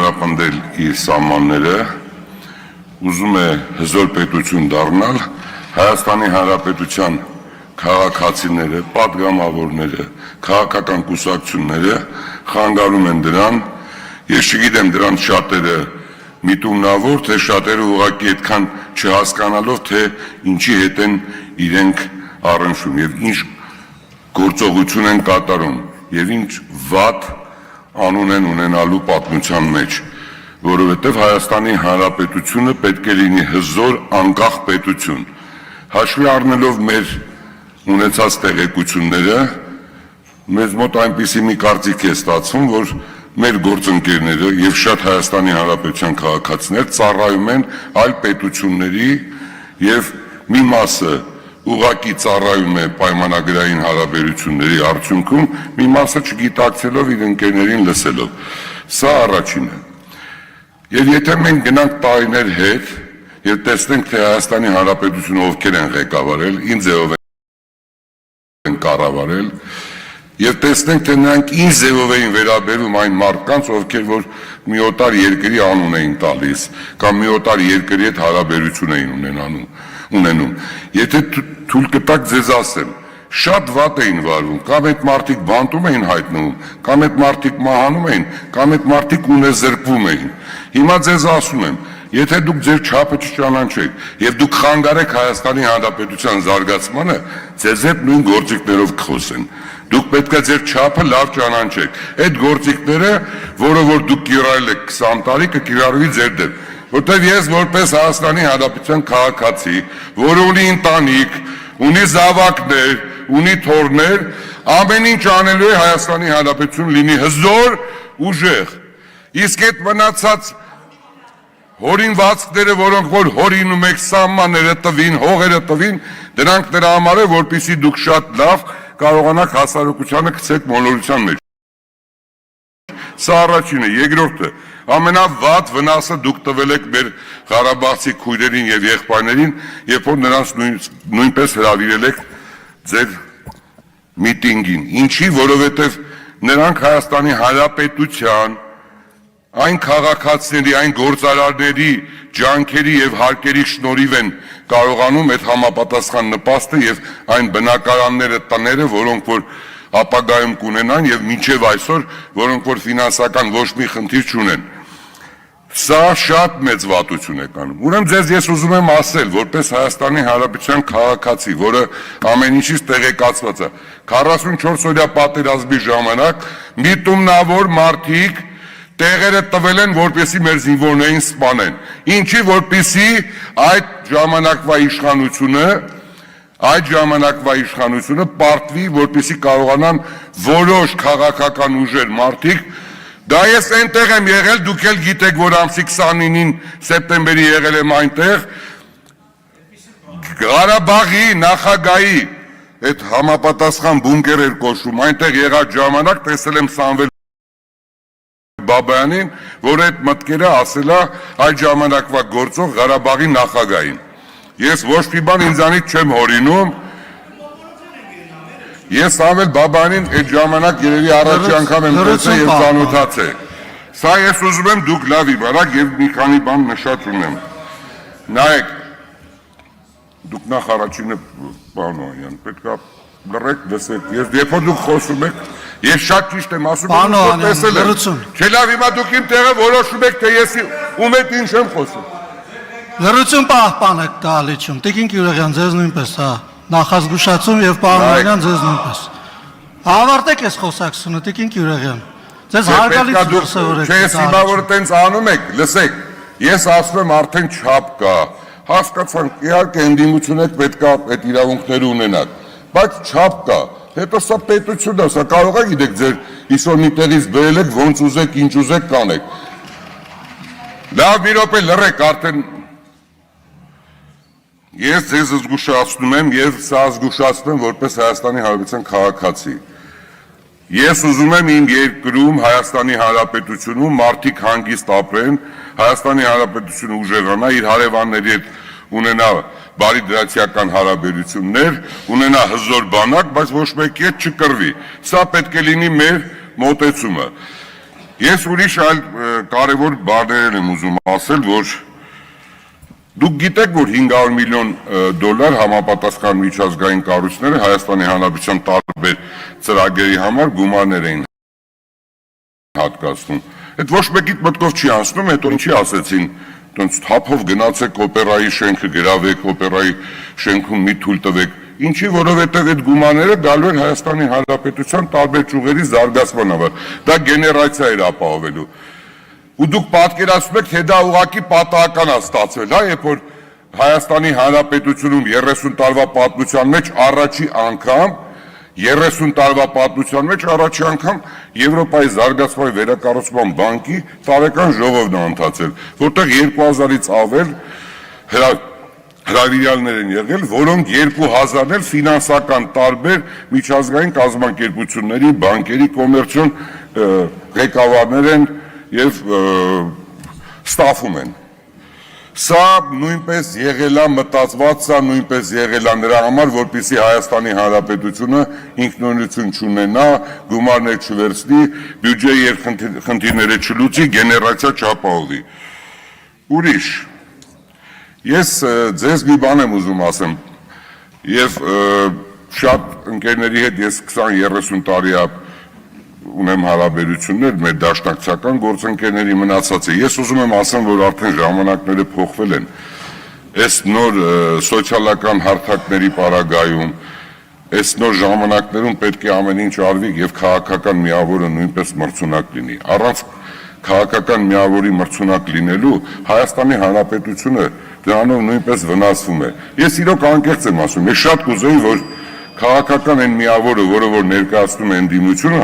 ամրապնդել իր սահմանները, ուզում է հզոր պետություն դառնալ, Հայաստանի Հանրապետության քաղաքացիները, պատգամավորները, քաղաքական կուսակցությունները խանգարում են դրան, ես չգիտեմ դրանց շատերը միտումնավոր, թե շատերը ուղղակի այդքան չհասկանալով, թե ինչի հետ են իրենք առնչվում եւ ինչ գործողություն են կատարում եւ ինչ վատ անուն են ունենալու պատմության մեջ, որովհետեւ Հայաստանի Հանրապետությունը պետք է լինի հզոր անկախ պետություն, հաշվի առնելով մեր ունեցած տեղեկությունները, մեզ մոտ այնպիսի մի կարծիք է ստացվում, որ մեր գործընկերները եւ շատ Հայաստանի Հանրապետության քաղաքացիներ ծառայում են այլ պետությունների եւ մի մասը ուղղակի ծառայում է պայմանագրային հարաբերությունների արդյունքում, մի մասը չգիտակցելով իր ընկերներին լսելով։ Սա առաջինը։ Եվ եթե մենք գնանք տարիներ հետ եւ տեսնենք, թե Հայաստանի Հանրապետությունը ովքեր են ղեկավարել, ինչ ձևով են կառավարել, եւ տեսնենք, թե նրանք ինչ ձևով էին վերաբերում այն մարդկանց, ովքեր որ մի օտար երկրի անուն էին տալիս, կամ մի օտար երկրի հետ հարաբերություն էին ունենում։ Եթե թույլ կտաք ձեզ ասեմ, շատ վատ էին վարվում, կամ այդ մարդիկ բանտում էին հայտնվում, կամ այդ մարդիկ մահանում էին, կամ այդ մարդիկ ունեզրկվում էին։ Հիմա ձեզ ասում եմ, եթե դուք ձեր չափը չճանաչեք եւ դուք խանգարեք Հայաստանի Հանրապետության զարգացմանը, ձեզ հետ նույն գործիքներով կխոսեն։ Դուք պետք է ձեր չափը լավ ճանաչեք։ Այդ գործիքները, որը որ դուք կիրառել եք 20 տարի, կկիրառվի ձեր դեմ։ Որտեւ ես որպես Հայաստանի Հանրապետության քաղաքացի, որը ունի ընտանիք, ունի զավակներ, ունի թոռներ, ամեն ինչ անելու է Հայաստանի Հանրապետություն լինի հզոր, ուժեղ։ Իսկ այդ մնացած հորինվածքները, որոնք որ հորինում եք սահմանները տվին, հողերը տվին, դրանք նրա համար է, որպեսզի դուք շատ լավ կարողանաք հասարակությանը գցեք մոլորության մեջ։ Սա առաջինը, երկրորդը, ամենավատ վնասը դուք տվել եք մեր Ղարաբաղցի քույրերին եւ եղբայրներին, երբ որ նրանց նույնպես հրավիրել եք ձեր միտինգին։ Ինչի, որովհետեւ նրանք Հայաստանի Հանրապետության այն քաղաքացիների, այն գործարարների ջանքերի եւ հարկերի շնորհիվ են կարողանում այդ համապատասխան նպաստը եւ այն բնակարանները, տները, որոնք որ ապագայում կունենան եւ մինչեւ այսօր, որոնք որ ֆինանսական ոչ մի խնդիր չունեն։ Սա շատ մեծ վատություն է կանում։ Ուրեմն ձեզ ես ուզում եմ ասել, որպես Հայաստանի Հանրապետության քաղաքացի, որը ամեն ինչից տեղեկացված է, 44 օրյա պատերազմի ժամանակ միտումնավոր մարդիկ տեղերը տվել են, որպեսի մեր զինվորներին սպանեն։ Ինչի, որպեսի այդ ժամանակվա իշխանությունը պարտվի, որպեսի կարողանան որոշ քաղաքական ուժեր մարդիկ, դա ես այնտեղ եմ եղել, դուք էլ գիտեք, որ ամսի 29-ին սեպտեմբերի եղել եմ այնտեղ, Ղարաբաղի նախագահի այդ համապատասխան բունկեր էր կոչվում, այնտեղ եղած ժամանակ տեսել եմ Սամվել Բաբայանին, որ այդ մտքերը ասել է այդ ժամանակվա գործող Ղարաբաղի նախագահին։ Ես ոչ մի բան ինձանից չեմ հորինում։ Ես Սամվել Բաբայանին այդ ժամանակ երևի առաջի անգամ եմ տեսել եւ ծանոթացել։ Սա ես ուզում եմ դուք լավ իմանաք եւ մի քանի բան նշած ունեմ։ Նայեք, դուք նախ առաջինը պարոն Օհանյան, պետքա լրեք լսեք։ Ես երբ որ դուք խոսում եք, ես շատ ճիշտ եմ ասում, որ տեսել եմ։ Չէ լավ, հիմա դուք իմ տեղը որոշում եք, թե ես ում հետ ինչ եմ խոսում։ Լրություն պահպանեք դալիճում, Տիկին Գյուրեղյան, ձեզ նույնպես, հա, նախազգուշացում եւ պարոն Օհանյան ձեզ նույնպես։ Ավարտեք այս խոսակցությունը, Տիկին Գյուրեղյան։ Ձեզ հարգալից դուրսևորեք։ Չէ, ես հիմա որ տենց անում եք, լսեք, ես ասում եմ արդեն չափ կա։ Հասկացանք, իհարկե ընդդիմություն եք պետք է այդ իրավունքները ունենաք, բայց չափ կա։ Հետո սա պետություն է, սա կարող է գիտեք ձեր իսօր մի տեղից բերել եք, ոնց ուզեք, ինչ ուզեք կանեք։ Լավ, մի րոպե լռեք, արդեն ես ձեզ զգուշացնում եմ եւ սա զգուշացնում եմ որպես Հայաստանի Հանրապետության քաղաքացի։ Ես ուզում եմ իմ երկրում Հայաստանի Հանրապետությունում մարդիկ հանգիստ ապրեն, Հայաստանի Հանրապետությունը ուժեղանա, իր հարևանների հետ ունենա բարի դրացիական հարաբերություններ, ունենա հզոր բանակ, բայց ոչ մեկի հետ չկռվի։ Սա պետք է լինի մեր մոտեցումը։ Ես ուրիշ այլ կարևոր բառեր եմ ուզում ասել, որ դուք գիտեք, որ 500 միլիոն դոլար համապատասխան միջազգային կառույցները Հայաստանի Հանրապետության տարբեր ծրագրերի համար գումարներ էին հատկացնում։ Այդ ոչ մեկիդ մտքով չի անցնում, հետո ինչի ասեցին, տոնց թափով գնացեք օպերայի շենքը գրավեք, օպերայի շենքում մի թույլ տվեք։ Ինչի, որովհետև այդ գումարները գալու են Հայաստանի Հանրապետության տարբեր ճյուղերի զարգացման համար։ Դա գեներացիա էր ապահովելու։ Ու դուք պատկերացնում եք, թե դա ուղղակի պատահական է ստացվել, հա, երբ որ Հայաստանի Հանրապետությունում 30 տարվա պատմության մեջ առաջի անգամ 30 տարվա պատմության մեջ առաջի անգամ Եվրոպայի զարգացման վերակառուցման բանկի տարեկան ժողովն է ընթացել, որտեղ 2000-ից ավել հրավիրյալներ են եղել, որոնք 2000-ն էլ ֆինանսական տարբեր միջազգային կազմակերպությունների, բանկերի, կոմերցիոն ղեկավարներ են եւ ստաֆում են։ Սա նույնպես եղել է մտածված, սա նույնպես եղել է նրա համար, որպեսզի Հայաստանի Հանրապետությունը ինքնուրույնություն չունենա, գումարներ չվերցնի, բյուջեի խնդիրները չլուծի, գեներացիա չապահովի։ Ուրիշ, ես ձեզ մի բան եմ ուզում ասեմ, եւ շատ ընկերների հետ ես 20-30 տարի ունեմ հարաբերություններ, մեր դաշնակցական գործընկերների մնացած է։ Ես ուզում եմ ասեմ, որ արդեն ժամանակները փոխվել են։ Այս նոր սոցիալական հարթակների պարագայում, այս նոր ժամանակներում պետք է ամեն ինչ արվի եւ քաղաքական միավորը նույնպես մրցունակ լինի։ Առանց քաղաքական միավորի մրցունակ լինելու Հայաստանի Հանրապետությունը դրանով նույնպես վնասվում է։ Ես իրոք անկեղծ եմ ասում, ես շատ կուզեի, որ քաղաքական են միավորը, որը որ ներկայացնում է ընդդիմությունը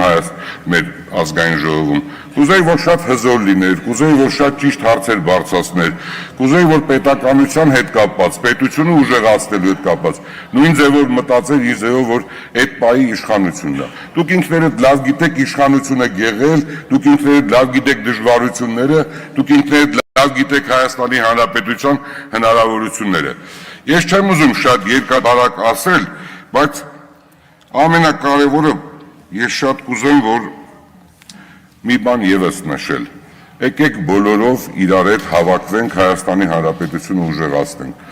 մեր ազգային ժողովում, կուզեի, որ շատ հզոր լիներ, կուզեի, որ շատ ճիշտ հարցեր բարձրացներ, կուզեի, որ պետականության հետ կապված, պետությունը ուժեղացնելու հետ կապված, նույն ձևով մտածեր իր ձևով, որ այդ պահի իշխանությունն է։ Դուք ինքներդ լավ գիտեք իշխանությունը եղել, դուք ինքներդ լավ գիտեք դժվարությունները, դուք ինքներդ լավ գիտեք Հայաստանի Հանրապետության հնարավորությունները։ Ես չեմ ուզում շատ երկարակ ասել, բայց ամենակարևորը ես շատ կուզեմ, որ մի բան եւս նշել։ Եկեք բոլորով իրար հետ հավաքվենք, Հայաստանի Հանրապետությունը ուժեղացնենք։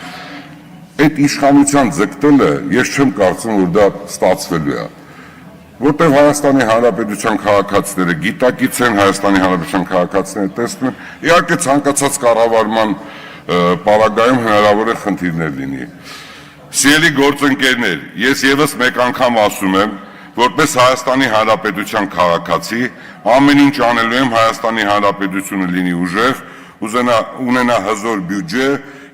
Այդ իշխանության ձգտելը ես չեմ կարծում, որ դա ստացվելու է։ Որտեղ Հայաստանի Հանրապետության քաղաքացիները գիտակից են, Հայաստանի Հանրապետության քաղաքացիները տեսնում են, իհարկե ցանկացած կառավարման պարագայում հնարավոր է խնդիրներ լինի։ Սիրելի գործընկերներ, ես եւս մեկ անգամ ասում եմ, որպես Հայաստանի Հանրապետության քաղաքացի, ամեն ինչ անելու եմ Հայաստանի Հանրապետությունը լինի ուժեղ, ունենա հզոր բյուջե,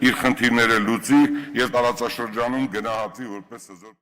իր խնդիրները լուծի եւ տարածաշրջանում գնահատվի որպես հզոր